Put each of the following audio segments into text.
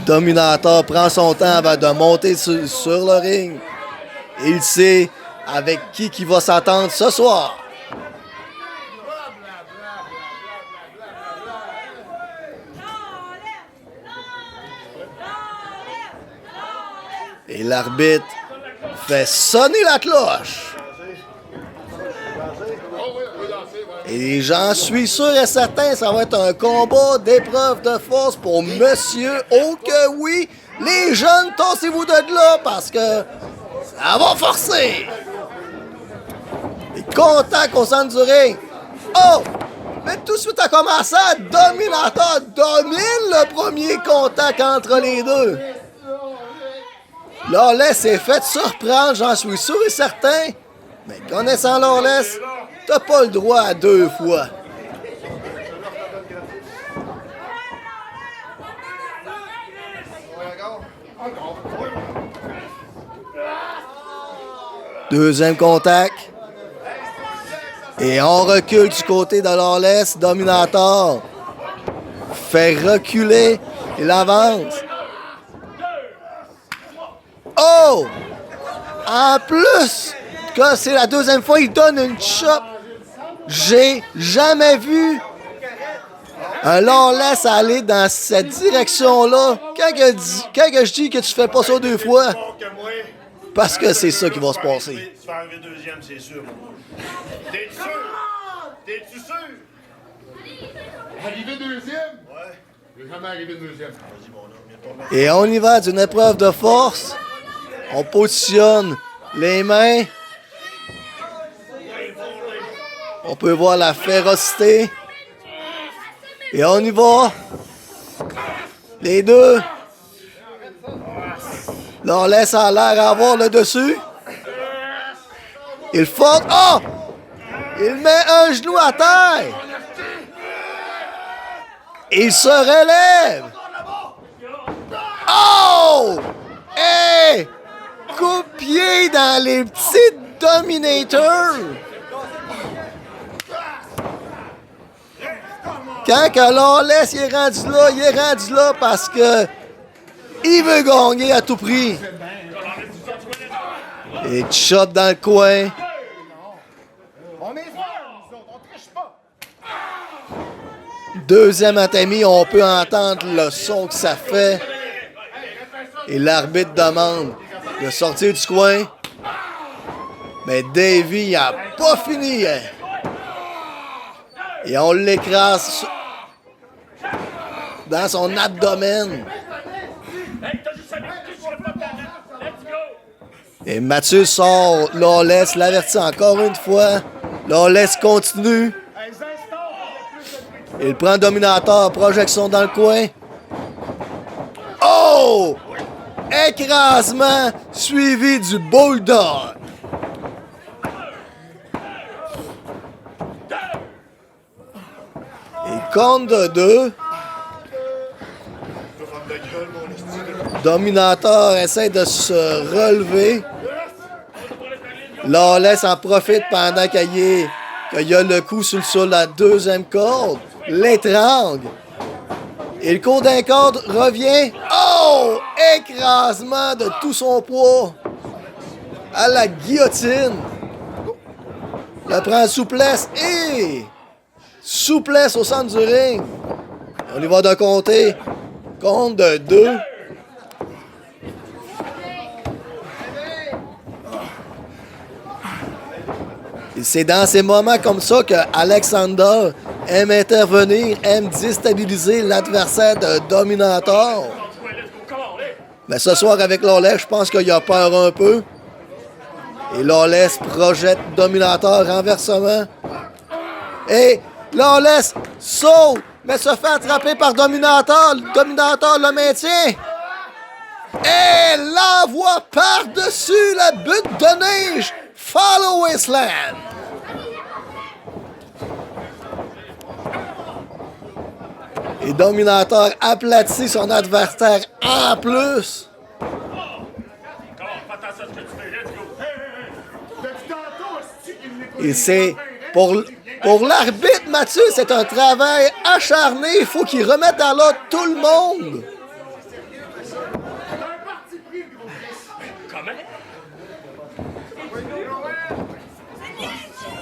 Dominator prend son temps avant de monter sur le ring. Il sait avec qui va s'attendre ce soir. Et l'arbitre fait sonner la cloche. Et j'en suis sûr et certain, ça va être un combat d'épreuve de force pour monsieur. Oh que oui! Les jeunes, tassez-vous de là parce que ça va forcer! Et contact au centre du ring. Oh! Mais tout de suite à commencer, Dominator domine le premier contact entre les deux. Lawless s'est fait surprendre, j'en suis sûr et certain. Mais connaissant Lawless, t'as pas le droit à 2 fois. Deuxième contact. Et on recule du côté de Lawless. Dominator fait reculer. Il avance. Oh! En plus que c'est la deuxième fois, il donne une chop. J'ai jamais vu un Lawless aller dans cette direction-là. Quand je dis que tu fais pas ça 2 fois, parce que c'est ça qui va se passer. Tu vas arriver deuxième, c'est sûr. T'es-tu sûr? T'es-tu sûr? Arrivé deuxième? Ouais. Je vais jamais arriver deuxième. Vas-y, mon homme. Et on y va d'une épreuve de force. On positionne les mains. On peut voir la férocité. Et on y va. Les deux. Lawless a l'air avoir le dessus. Il force. Oh! Il met un genou à terre. Il se relève. Oh! Hey! Coup-pied dans les petits Dominators. Quand que Lawless il est rendu là parce que il veut gagner à tout prix. Et shot dans le coin. On est frères, nous autres, on triche pas. Deuxième atami, on peut entendre le son que ça fait. Et l'arbitre demande de sortir du coin. Mais Davey, il a pas fini. Hein. Et on l'écrase dans son abdomen. Et Mathieu sort Lawless, l'avertit encore une fois. Lawless continue. Il prend Dominator, projection dans le coin. Oh! Écrasement suivi du Bulldog. Et compte de 2. Dominator essaie de se relever. Lawless en profite pendant qu'il y a le coup sur la deuxième corde. L'étrangle. Et le coup d'un corde revient. Oh! Écrasement de tout son poids. À la guillotine. Le prend en souplesse. Et souplesse au centre du ring. On y va de compter. Compte de 2. Et c'est dans ces moments comme ça que Alexander aime intervenir, aime déstabiliser l'adversaire de Dominator. Mais ce soir avec Lawless, je pense qu'il a peur un peu. Et Lawless projette Dominator, renversement. Et Lawless saute, mais se fait attraper par Dominator. Dominator le maintient. Et l'envoie par-dessus la butte de neige. Follow Wasteland. Et Dominator aplatit son adversaire en plus. Et c'est pour Pour l'arbitre, Mathieu, c'est un travail acharné. Il faut qu'il remette à l'ordre tout le monde. Comment?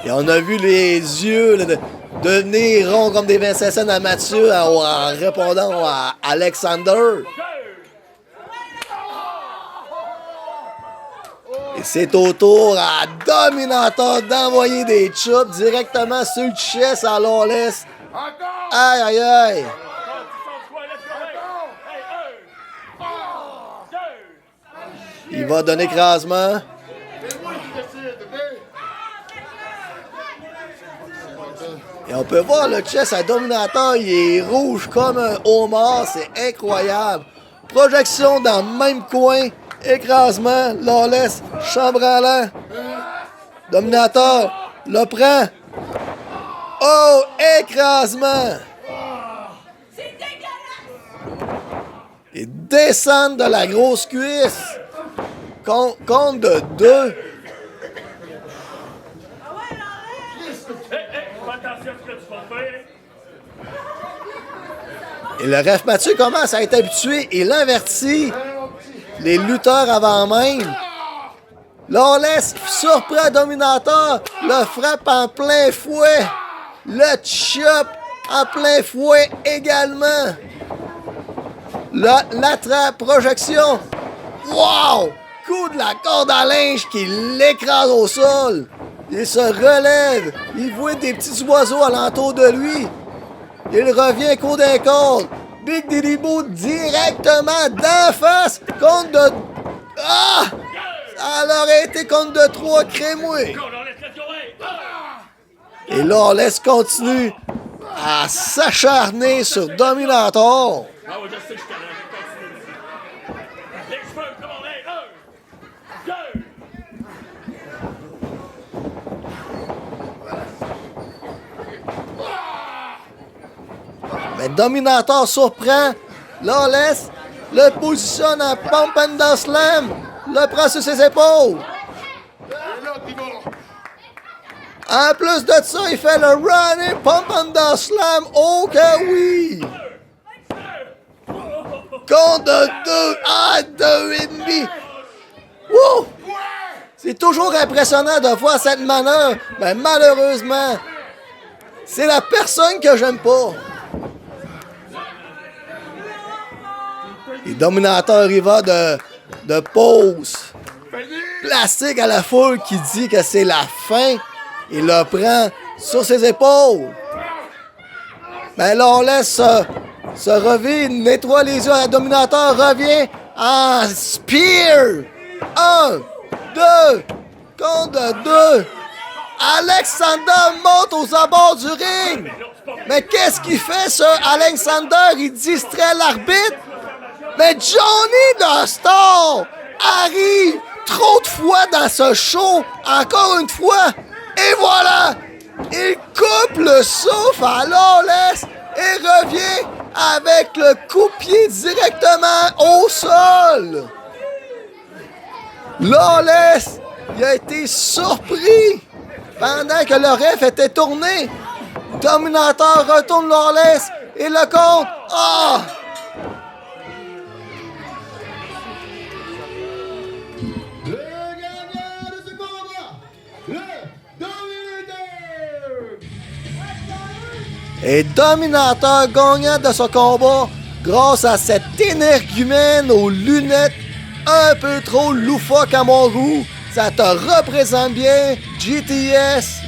Et on a vu les yeux là, devenir ronds comme des Vincent Cents à Mathieu en répondant à Alexander. Et c'est au tour à Dominator d'envoyer des chops directement sur le chest à Lawless. Aïe, aïe, aïe. Il va donner écrasement. Et on peut voir le chest à Dominator, il est rouge comme un homard, c'est incroyable. Projection dans le même coin, écrasement, Lawless, chambranlant. Dominator le prend. Oh, écrasement. C'est dégueulasse! Et descendre de la grosse cuisse. Compte de 2. Ah ouais, Lawless! Fais attention à ce que tu vas faire. Et le ref Mathieu commence à être habitué. Il invertit les lutteurs avant même. Lawless surprend Dominator. Le frappe en plein fouet. Le chop en plein fouet également. L'attrape, projection. Wow! Coup de la corde à linge qui l'écrase au sol. Il se relève. Il voit des petits oiseaux alentour de lui. Il revient coup d'un corde. Big Daddy Boot directement d'en face. Compte de... Ah! Ça aurait été compte de 3 crémoués. Et Lawless continue à s'acharner sur Dominator. Ah ouais, je sais que je t'en ai continue. Les cheveux, comment on est? 1, 2. Mais Dominator surprend. Lawless le positionne en pump and slam. Le prend sur ses épaules. En plus de ça, il fait le running pump and slam. Oh que oui! Compte de 2. Ah, 2,5. Wouh! C'est toujours impressionnant de voir cette manœuvre. Mais malheureusement, c'est la personne que j'aime pas. Et Dominator, il va de pause plastique à la foule qui dit que c'est la fin. Il le prend sur ses épaules. Mais là, on laisse se revient, nettoie les yeux à Dominator, revient en spear. 1, 2, compte de 2. Alexander monte aux abords du ring. Mais qu'est-ce qu'il fait, ce Alexander? Il distrait l'arbitre. Mais Johnny the Star arrive trop de fois dans ce show, encore une fois, et voilà! Il coupe le souffle à Lawless et revient avec le coup-pied directement au sol. Lawless, il a été surpris pendant que le ref était tourné. Dominator retourne Lawless et le compte. Ah! Et Dominator gagnant de ce combat grâce à cet énergumène aux lunettes un peu trop loufoques à mon goût. Ça te représente bien, GTS.